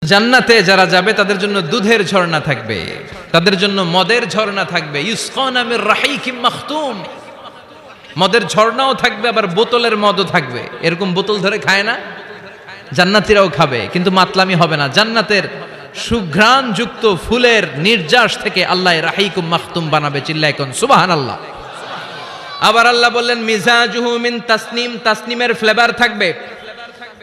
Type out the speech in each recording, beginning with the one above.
জান্নাতে যারা যাবে তাদের জন্য দুধের ঝর্ণা থাকবে, তাদের জন্য মদের ঝর্ণা থাকবে। ইউসকানা মির রাহিকিম মাখতুম, মদের ঝর্ণাও থাকবে, আবার বোতলের মদও থাকবে। এরকম বোতল ধরে খায় না, জান্নাতীরাও খাবে, কিন্তু মাতলামি হবে না। জান্নাতের সুঘ্রাণ যুক্ত ফুলের নির্যাস থেকে আল্লাহ রাহিকুম মাখতুম বানাবে। চিল্লায় কোন সুবহানাল্লাহ। আবার আল্লাহ বললেন মিজাজুহু মিন তাসনিম, তাসনিমের ফ্লেভার থাকবে।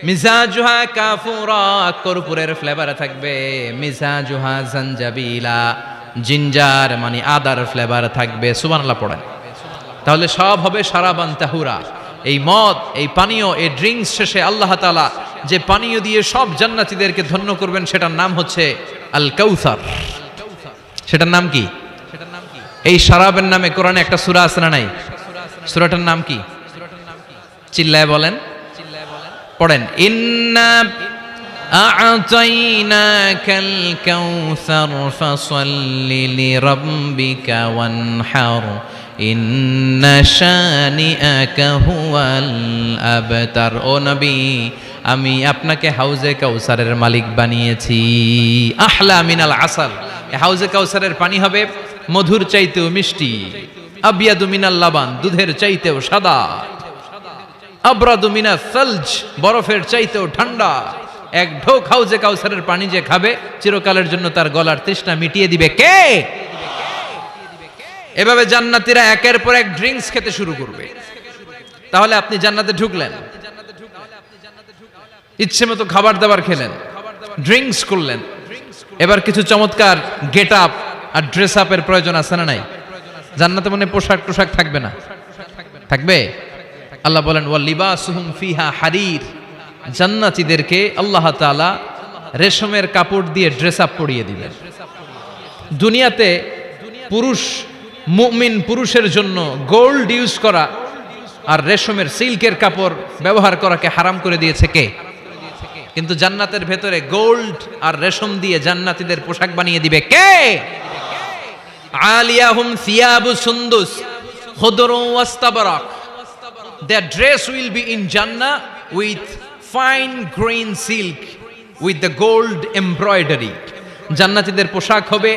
মিজাজুহা কাফুরা, কর্পূরের ফ্লেভার থাকবে। মিজাজুহা জানজাবিলা, জিঞ্জার মানে আদার ফ্লেভার থাকবে। সুবহানাল্লাহ পড়েন। তাহলে সব হবে শারাবান তাহুরা। এই মদ, এই পানীয়, এই ড্রিঙ্কস শেষে আল্লাহ তাআলা যে পানীয় দিয়ে সব জান্নাতীদেরকে ধন্য করবেন সেটার নাম হচ্ছে আল কাউসার। সেটার নাম কি? এই শারাবের নামে কোরআনে একটা সূরা আছে না নাই? সূরাটার নাম কি? চিল্লায় বলেন, পড়েন। ইন্না আ'তাইনাকাল কাউসার ফাসাল্লি লিরাব্বিকা ওয়ানহার ইন্না শানিআকা হুয়াল আবতার। ও নবী, আমি আপনাকে হাউজে কাউসারের মালিক বানিয়েছি। আহলা মিনাল আসাল, হাউজে কাউসারের পানি হবে মধুর চাইতেও মিষ্টি। আবিয়াদু মিনাল লাবান, দুধের চাইতেও সাদা। আবরাদু মিনাস সালজ, বরফের চাইতেও ঠান্ডা। এক ঢোক হাউজে কাউসারের পানি যে খাবে চিরকালের জন্য তার গলার তৃষ্ণা মিটিয়ে দিবে কে? এভাবে জান্নাতীরা একের পর এক ড্রিঙ্কস খেতে শুরু করবে। তাহলে আপনি জান্নাতে ঢুকলেন, ইচ্ছে মতো খাবার দাবার খেলেন, ড্রিঙ্কস করলেন। এবার কিছু চমৎকার গেট আপ আর ড্রেস আপের প্রয়োজন আছে না নাই? জান্নাতে মনে পোশাক টোশাক থাকবে না? থাকবে। আল্লাহ বলেন ওয়া লিবাসুহুম ফিহা হারির, জান্নাতীদেরকে আল্লাহ তাআলা রেশমের কাপড় দিয়ে ড্রেস আপ পরিয়ে দিবেন। দুনিয়াতে পুরুষ, মুমিন পুরুষের জন্য গোল্ড ইউজ করা আর রেশমের সিল্কের কাপড় ব্যবহার করাকে হারাম করে দিয়েছে কে? কিন্তু জান্নাতের ভেতরে গোল্ড আর রেশম দিয়ে জান্নাতীদের পোশাক বানিয়ে দিবে কে? আলিয়াহুম সিয়াবু সুন্দুস খুদরু ওয়াস্তাবরাক, their dress will be in Jannah with fine green silk with the gold embroidery. জান্নাতীদের পোশাক হবে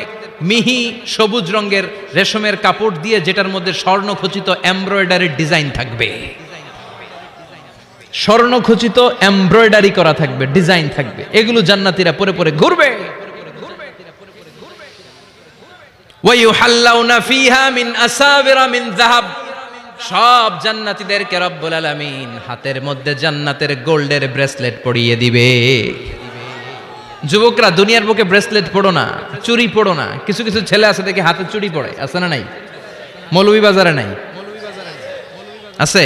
মিহি সবুজ রঙের রেশমের কাপড় দিয়ে, যেটার মধ্যে স্বর্ণখচিত এমব্রয়ডারির ডিজাইন থাকবে। স্বর্ণখচিত এমব্রয়ডারি করা থাকবে, ডিজাইন থাকবে। এগুলো জান্নাতীরা পরে পরে ঘুরবে। ওয়া ইউহাল্লাউনা ফিহা মিন আসাবিরা মিন যাহাব, সব জান্নাতীদেরকে রব্বুল আলামিন হাতের মধ্যে জান্নাতের গোল্ডের ব্রেসলেট পরিয়ে দিবে। যুবকরা, দুনিয়ার বুকে ব্রেসলেট পড়ো না, চুড়ি পড়ো না। কিছু কিছু ছেলে আছে দেখে হাতে চুড়ি পড়ে, আছে না নাই? মৌলভী বাজারে নাই? আছে।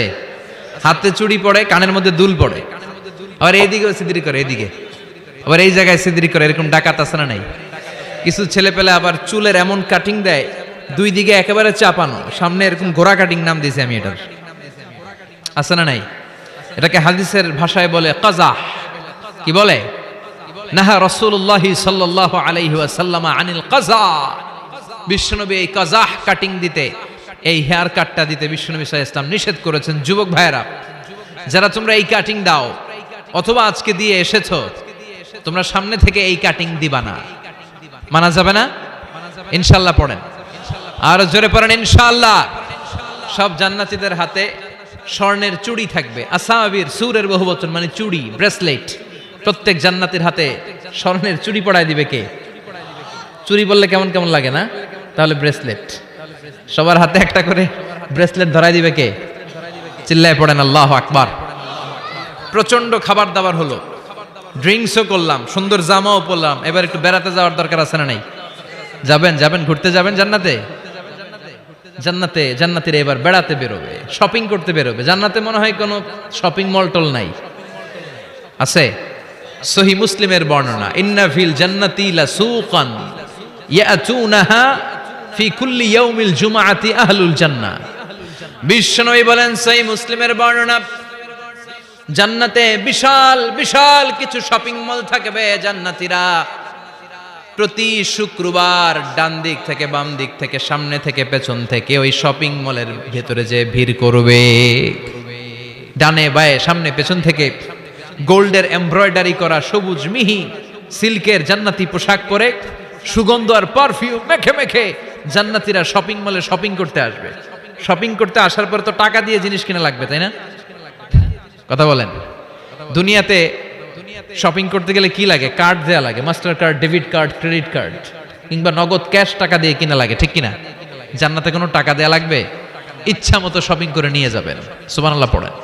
হাতে চুড়ি পড়ে, কানের মধ্যে দুল পড়ে, আবার এইদিকে সিদ্রি করে, এদিকে আবার এই জায়গায় সিদ্রি করে। এরকম ডাকাত আছে না নাই? কিছু ছেলে পেলে আবার চুলের এমন কাটিং দেয়, দুই দিকে একেবারে চাপানো, সামনে এরকম ঘোড়া কাটিং নাম দিয়েছি আমি এটার। আছে না নাই? এটাকে হাদিসের ভাষায় বলে কাজাহ। কি বলে? নাহা রাসূলুল্লাহ সাল্লাল্লাহু আলাইহি ওয়াসাল্লাম আনিল কাজা। বিশ্বনবী এই কাজাহ কাটিং দিতে, এই হেয়ার কাটটা দিতে বিশ্বনবী সাল্লাল্লাহু আলাইহি ওয়াসাল্লাম নিষেধ করেছেন। যুবক ভাইয়েরা, যারা তোমরা এই কাটিং দাও অথবা আজকে দিয়ে এসেছো, তোমরা সামনে থেকে এই কাটিং দিবা না। মানা যাবে না? ইনশাআল্লাহ পড়েন, আর জোরে পড়েন ইনশাআল্লাহ। সব জান্নাতীদের হাতে স্বর্ণের চুড়ি থাকবে। আসাবির, সুরের বহুবচন মানে চুড়ি, ব্রেসলেট। প্রত্যেক জান্নাতীর হাতে স্বর্ণের চুড়ি পড়ায় দিবে কে? চুড়ি বললে কেমন কেমন লাগে না? তাহলে ব্রেসলেট, সবার হাতে একটা করে ব্রেসলেট ধরাই দিবে কে? চিল্লায় পড়েন আল্লাহু আকবার। প্রচন্ড খাবার দাবার হলো, ড্রিঙ্কসও করলাম, সুন্দর জামাও পরলাম। এবার একটু বেড়াতে যাওয়ার দরকার আছে না নাই? যাবেন, যাবেন, ঘুরতে যাবেন জান্নাতে। জান্নাতে জান্নাতীরা এবার বেড়াতে বেরোবে, শপিং করতে বেরোবে। জান্নাতে মনে হয় কোনো শপিং মল টল নাই? আছে। সহিহ মুসলিমের বর্ণনা, ইন্না ফিল জান্নাতি লাসুকান ইয়াতুনাহা ফি কুল্লি ইয়াউমিল জুমআতি আহলুল জান্নাহ। বিশ্বনবী বলেন, সহিহ মুসলিমের বর্ণনা, জান্নাতে বিশাল বিশাল কিছু শপিং মল থাকবে। জান্নাতীরা প্রতি শুক্রবার ডান দিক থেকে বাম দিক থেকে সামনে থেকে পেছন থেকে ওই শপিং মলের ভেতরে যে ভিড় করবে, ডানে বায়ে সামনে পেছন থেকে গোল্ডের এমব্রয়ডারি করা সবুজ মিহি সিল্কের জান্নাতি পোশাক পরে সুগন্ধ আর পারফিউম মেখে মেখে জান্নাতীরা শপিং মলে শপিং করতে আসবে। শপিং করতে আসার পর তো টাকা দিয়ে জিনিস কিনা লাগবে, তাই না? কথা বলেন। দুনিয়াতে শপিং করতে গেলে কি লাগে? কার্ড দেয়া লাগে, master card, debit card, credit card, কিংবা নগদ ক্যাশ টাকা দিয়ে কিনা লাগে, ঠিক কিনা? জান্নাতে কোনো টাকা দেয়া লাগবে? ইচ্ছা মতো শপিং করে নিয়ে যাবেন। সুবহানাল্লাহ পড়েন।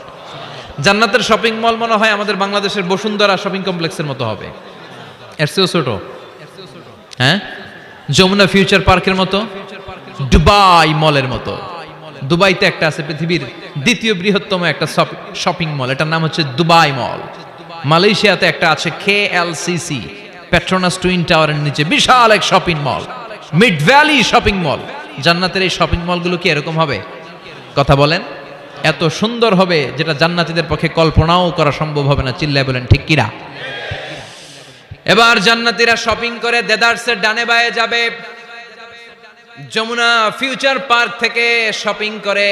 জান্নাতের শপিং মল মনে হয় আমাদের বাংলাদেশের বসুন্ধরা শপিং কমপ্লেক্সের মতো হবে, এর চেয়েও ছোট। হ্যাঁ, যমুনা ফিউচার পার্কের মতো, দুবাই মলের মতো। দুবাইতে একটা আছে পৃথিবীর দ্বিতীয় বৃহত্তম একটা শপিং মল, এটার নাম হচ্ছে দুবাই মল। মালয়েশিয়াতে একটা আছে KLCC, পেট্রোনাস টুইন টাওয়ারের নিচে বিশাল এক shopping mall, mid valley shopping mall. জান্নাতের এই শপিং মলগুলো কি এরকম হবে? কথা বলেন। এত সুন্দর হবে যেটা জান্নাতীদের পক্ষে কল্পনাও করা সম্ভব হবে না। চিল্লায় বলেন ঠিক কিনা? এবার জান্নাতীরা শপিং করে দেদারসের ডানে বায়ে যাবে। যমুনা ফিউচার পার্ক থেকে শপিং করে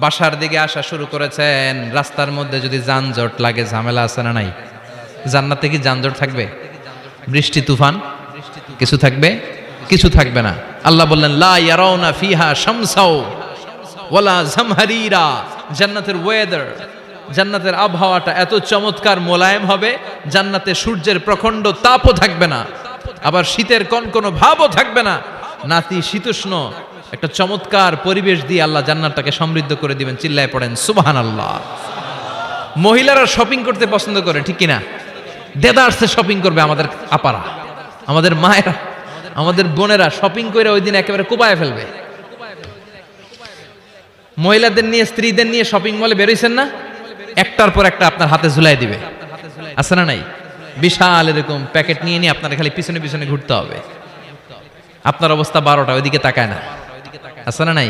বাসার দিকে আসা শুরু করেছেন। রাস্তার মধ্যে যদি যানজট লাগে, ঝামেলা আছে না নাই? জান্নাতে কি যানজট থাকবে? বৃষ্টি তুফান কিছু থাকবে? কিছু থাকবে না। আল্লাহ বললেন লা ইয়ারাউনা ফিহা শামসাও ওয়ালা জামহারিরা। জান্নাতের ওয়েদার, জান্নাতের আবহাওয়াটা এত চমৎকার মোলায়েম হবে, জান্নাতে সূর্যের প্রখণ্ড তাপও থাকবে না, আবার শীতের কনকনো ভাবও থাকবে না। নাতিশীতোষ্ণ একটা চমৎকার পরিবেশ দিয়ে আল্লাহ জান্নাতটাকে সমৃদ্ধ করে দিবেন। চিল্লায় পড়েন সুবহানাল্লাহ। মহিলারা শপিং করতে পছন্দ করে, ঠিক কিনা? দেদারসে শপিং করবে আমাদের আপারা, আমাদের মায়েরা, আমাদের বোনেরা শপিং করে ওই দিন একেবারে কোপায় ফেলবে। মহিলাদের নিয়ে, স্ত্রীদের নিয়ে শপিং মলে বেরোইছেন না? একটার পর একটা আপনার হাতে ঝুলাই দিবে, আছে না নাই? বিশাল এরকম প্যাকেট নিয়ে নিয়ে আপনার খালি পিছনে পিছনে ঘুরতে হবে। আপনার অবস্থা 12টা, ওইদিকে তাকায় না, আছে না নাই?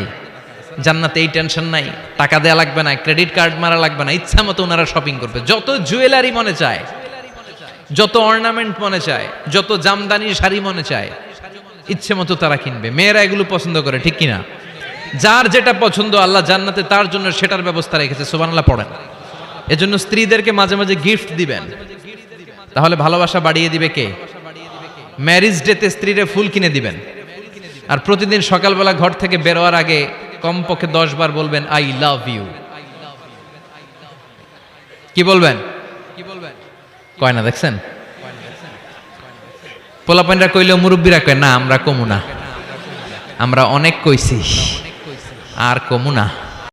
জান্নাতে এই টেনশন নাই, টাকা দেয়া লাগবে না, ক্রেডিট কার্ড মারা লাগবে না, ইচ্ছা মতো ওনারা শপিং করবে। যত জুয়েলারি মনে চায়, যত অর্নামেন্ট মনে চায়, যত জামদানি শাড়ি মনে চায়, ইচ্ছে মতো তারা কিনবে। মেয়েরা এগুলো পছন্দ করে, ঠিক কিনা? যার যেটা পছন্দ আল্লাহ জান্নাতে তার জন্য সেটার ব্যবস্থা রেখেছে। সুবহানাল্লাহ পড়েন। এজন্য স্ত্রীদেরকে মাঝে মাঝে গিফট দিবেন, তাহলে ভালোবাসা বাড়িয়ে দিবে কে? ম্যারেজ ডেতে স্ত্রীরে ফুল কিনে দিবেন। আর প্রতিদিন সকালবেলা ঘর থেকে বেরোয়ার আগে কমপক্ষে 10 বার বলবেন আই লাভ ইউ। কি বলবেন? কয় না, দেখছেন? পোলাপাইনরা কইলেও মুরব্বীরা কয় না, আমরা কমু না, আমরা অনেক কইছি আর কমু না।